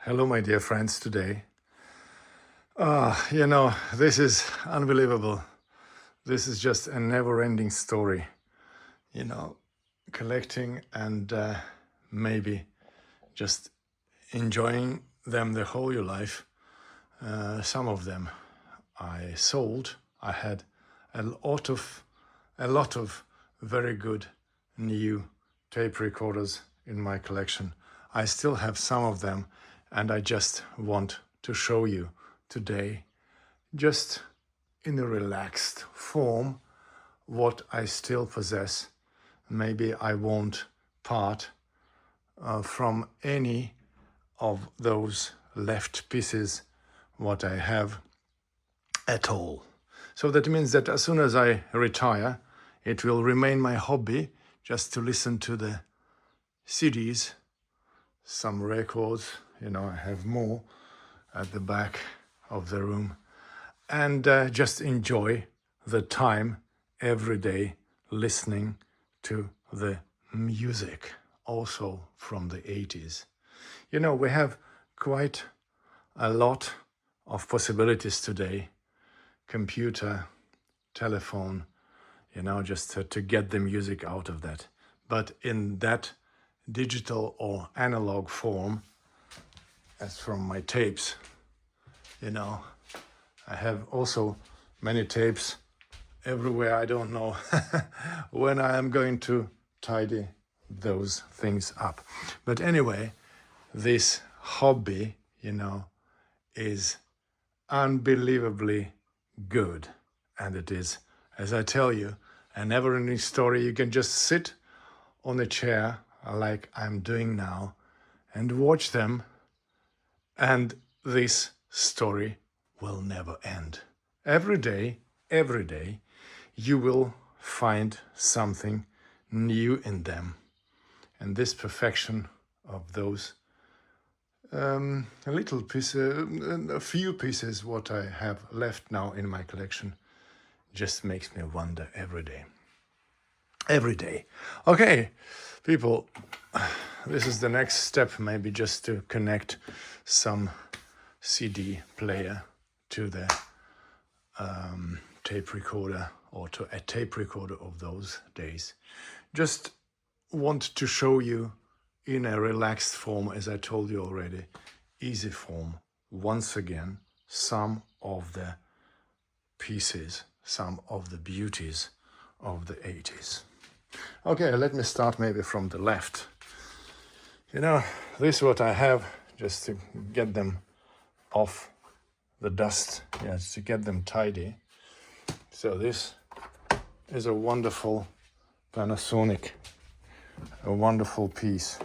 Hello, my dear friends, today. This is unbelievable. This is just a never-ending story, collecting and maybe just enjoying them the whole your life. Some of them I sold. I had a lot of very good new tape recorders in my collection. I still have some of them, and I just want to show you today, just in a relaxed form, what I still possess. Maybe I won't part from any of those left pieces what I have at all. So that means that as soon as I retire, it will remain my hobby just to listen to the CDs, some records, I have more at the back of the room, and just enjoy the time every day listening to the music, also from the 80s. We have quite a lot of possibilities today. Computer, telephone, just to get the music out of that. But in that digital or analog form, as from my tapes, I have also many tapes everywhere. I don't know when I am going to tidy those things up. But anyway, this hobby, is unbelievably good. And it is, as I tell you, a never-ending story. You can just sit on a chair like I'm doing now and watch them, and this story will never end. Every day, you will find something new in them. And this perfection of those little pieces, a few pieces what I have left now in my collection, just makes me wonder every day. Every day. Okay, people, this is the next step, maybe just to connect some CD player to the tape recorder, or to a tape recorder of those days. Just want to show you in a relaxed form, as I told you already, easy form, once again, some of the pieces, some of the beauties of the 80s. Okay, let me start maybe from the left. This is what I have, just to get them off the dust, to get them tidy. So this is a wonderful Panasonic, a wonderful piece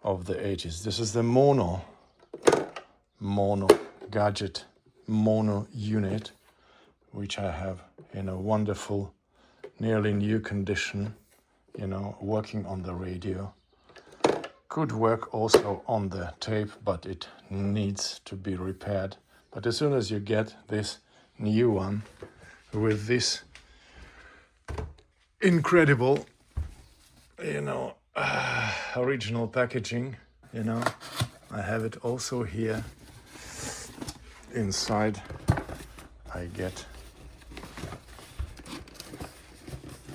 of the 80s. This is the mono gadget, mono unit, which I have in a wonderful, nearly new condition, working on the radio. Could work also on the tape, but it needs to be repaired. But as soon as you get this new one with this incredible, original packaging, I have it also here. Inside I get,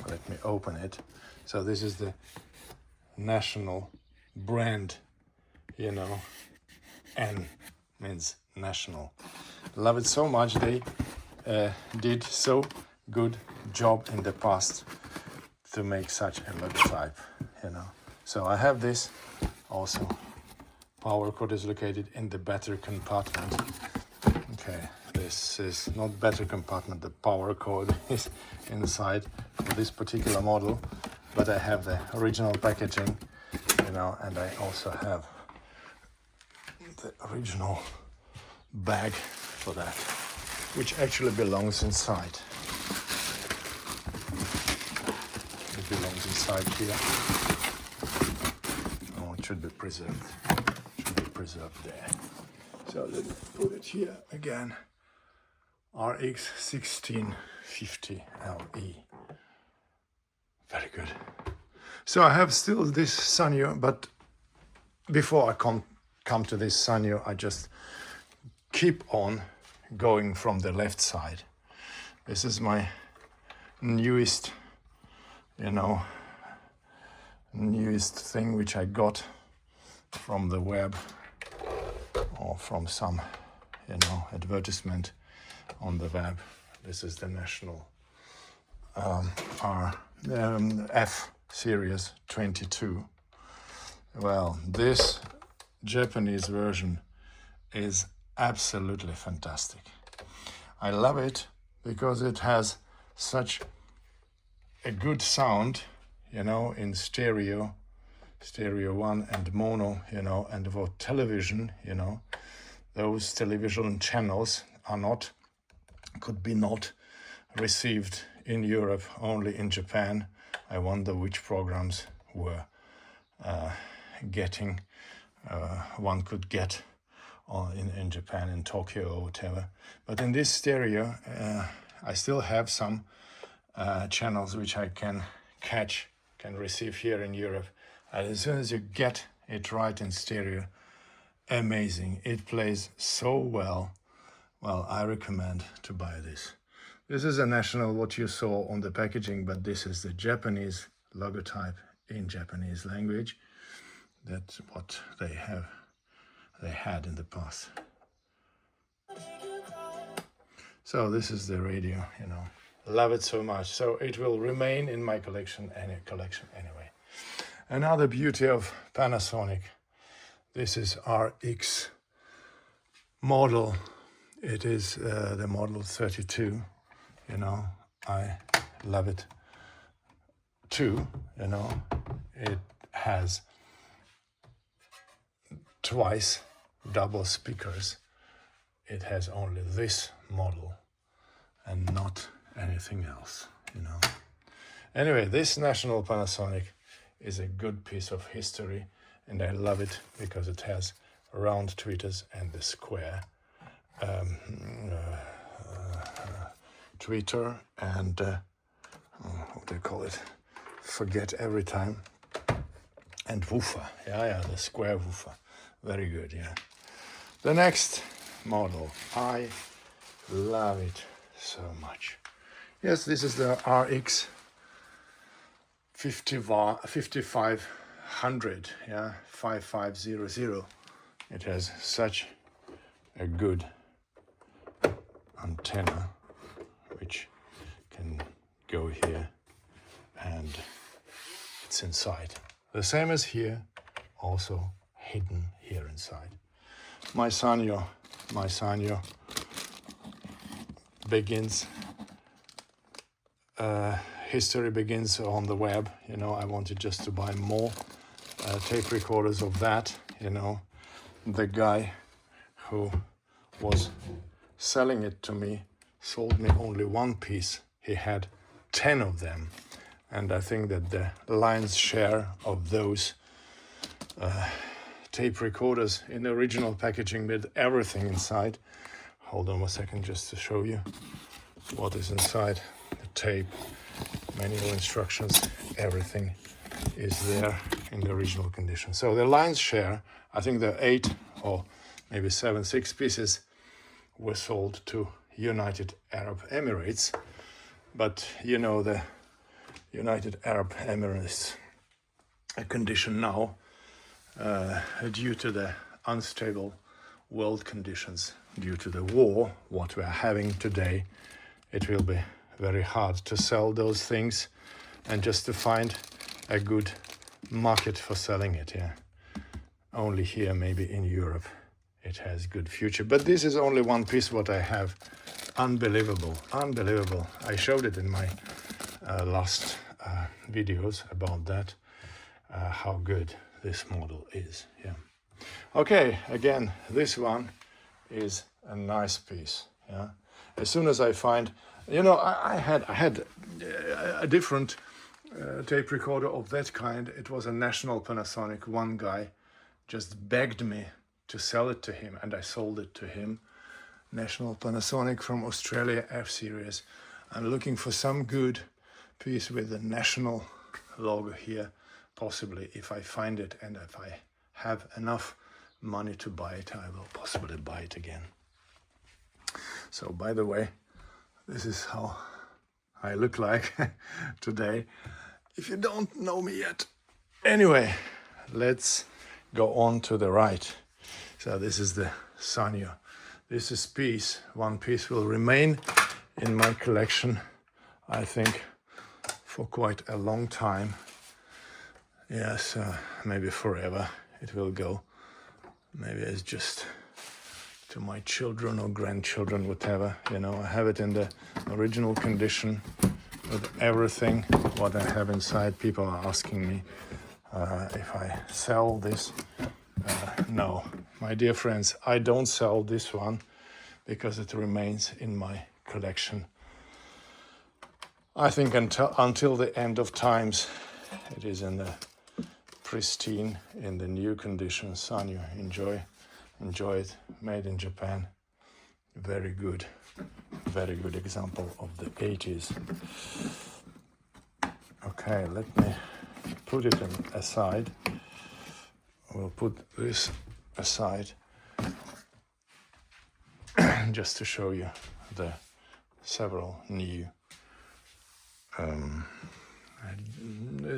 let me open it. So this is the national brand, N means national. Love it so much. They did so good job in the past to make such a logotype, So I have this also. Power cord is located in the battery compartment. Okay, this is not battery compartment, the power cord is inside for this particular model, but I have the original packaging, and I also have the original bag for that, which actually belongs inside. It belongs inside here. Oh, it should be preserved. Preserved there. So let me put it here again. RX 1650 LE. Very good. So I have still this Sanyo, but before I come to this SAYNO, I just keep on going from the left side. This is my newest, newest thing which I got from the web or from some, advertisement on the web. This is the national F series 22. Well, this Japanese version is absolutely fantastic. I love it because it has such a good sound, in stereo 1 and mono, and for television, those television channels could be not received in Europe, only in Japan. I wonder which programs were one could get in Japan, in Tokyo or whatever. But in this stereo, I still have some channels which I can receive here in Europe. And as soon as you get it right in stereo, amazing. It plays so well. Well, I recommend to buy this. This is a national, what you saw on the packaging, but this is the Japanese logotype in Japanese language. That's what they had in the past. So this is the radio, Love it so much. So it will remain in my collection anyway. Another beauty of Panasonic. This is RX model. It is the model 32. I love it too. It has twice double speakers. It has only this model and not anything else, Anyway, this national Panasonic is a good piece of history, and I love it because it has round tweeters and the square tweeter and what do you call it? Forget every time. And woofer, the square woofer, very good, The next model, I love it so much. Yes, this is the RX 5500, 5500. It has such a good antenna which can go here, and it's inside. The same as here, also hidden here inside. My SAYNO begins, history begins on the web. I wanted just to buy more tape recorders of that. The guy who was selling it to me sold me only one piece. He had 10 of them. And I think that the lion's share of those tape recorders in the original packaging with everything inside. Hold on a second just to show you what is inside. The tape, manual instructions, everything is there in the original condition. So the lion's share, I think the 8 or maybe 6 pieces were sold to United Arab Emirates. But the United Arab Emirates condition now, due to the unstable world conditions, due to the war, what we are having today, it will be very hard to sell those things and just to find a good market for selling it. Only here, maybe in Europe, it has good future. But this is only one piece what I have. Unbelievable. I showed it in my last videos about that, how good this model is. Okay, again, this one is a nice piece. As soon as I find, I had a different tape recorder of that kind. It was a national Panasonic. One guy just begged me to sell it to him, and I sold it to him. National Panasonic from Australia, F series. I'm looking for some good piece with the national logo here, possibly if I find it and if I have enough money to buy it, I will possibly buy it again. So by the way, this is how I look like today, if you don't know me yet. Anyway, let's go on to the right. So this is the SAYNO. This is one piece will remain in my collection, I think, for quite a long time. Yes, maybe forever it will go. Maybe it's just to my children or grandchildren, whatever. You know, I have it in the original condition with everything what I have inside. People are asking me if I sell this. No, my dear friends, I don't sell this one because it remains in my collection. I think until the end of times, it is in the pristine, in the new condition. SAYNO, enjoy it. Made in Japan. Very good example of the 80s. Okay, let me put it aside. We'll put this aside just to show you the several new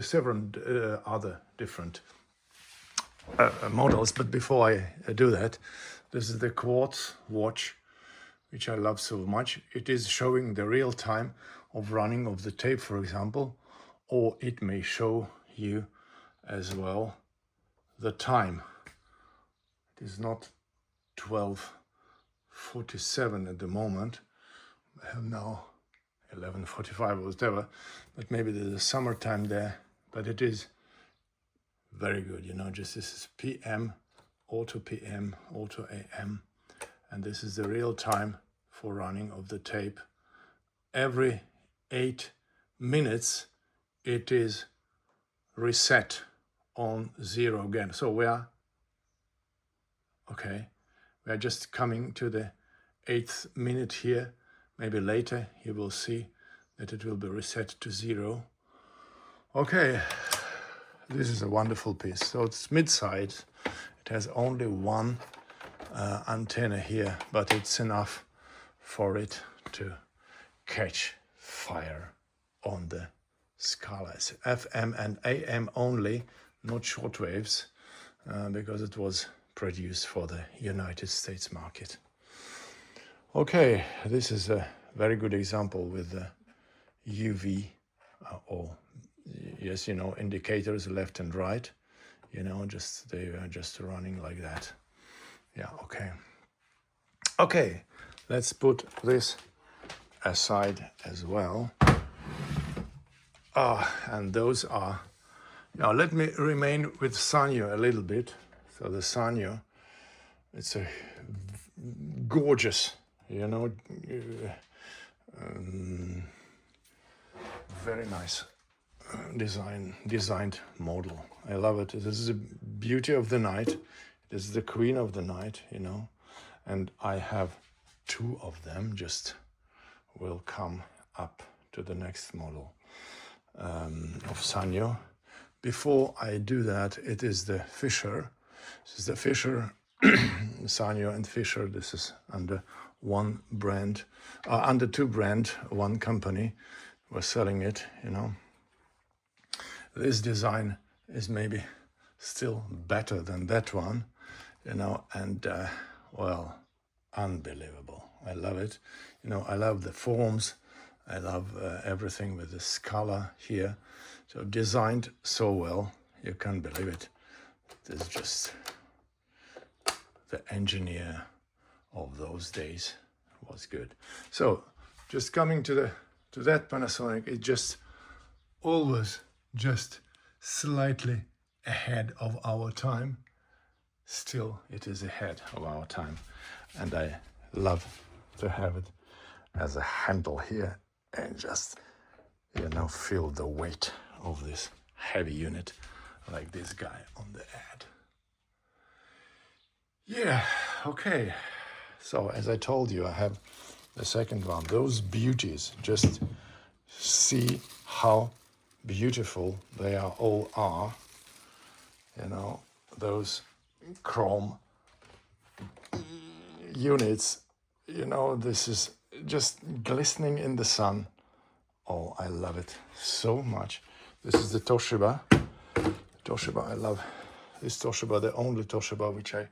several other different models. But before I do that, this is the Quartz watch, which I love so much. It is showing the real time of running of the tape, for example, or it may show you as well the time. It is not 12:47 at the moment. I have now 11:45 or whatever, but maybe there's a summertime there. But it is very good, you know. Just this is PM, auto AM, and this is the real time for running of the tape. Every 8 minutes it is reset on 0 again. So we are just coming to the 8th minute here. Maybe later you will see that it will be reset to 0. Okay, this is a wonderful piece. So it's mid-size. It has only one antenna here, but it's enough for it to catch fire on the Scala. FM and AM only, not shortwaves, because it was produced for the United States market. Okay, this is a very good example with the UV or yes, you know, indicators left and right. You know, just they are just running like that. Yeah, okay. Okay, let's put this aside as well. And those are. Now let me remain with SAYNO a little bit. So the SAYNO, it's a gorgeous, you know, very nice designed model. I love it. This is the beauty of the night. This is the queen of the night, you know. And I have 2 of them. Just will come up to the next model of SAYNO. Before I do that, it is the Fisher. This is the Fisher, SAYNO and Fisher. This is under one brand, under 2 brand, one company was selling it, you know. This design is maybe still better than that one, you know, and well, unbelievable. I love it. You know, I love the forms. I love everything with the Scala here. So designed so well, you can't believe it. This is just the engineer of those days was good. So just coming to that Panasonic, it just always just slightly ahead of our time. Still, it is ahead of our time. And I love to have it as a handle here and just, you know, feel the weight of this heavy unit like this guy on the ad. Yeah, okay. So as I told you, I have the second one. Those beauties, just see how beautiful they all are. You know, those chrome units, you know, this is just glistening in the sun. Oh, I love it so much. This is the Toshiba. I love this Toshiba, the only Toshiba which I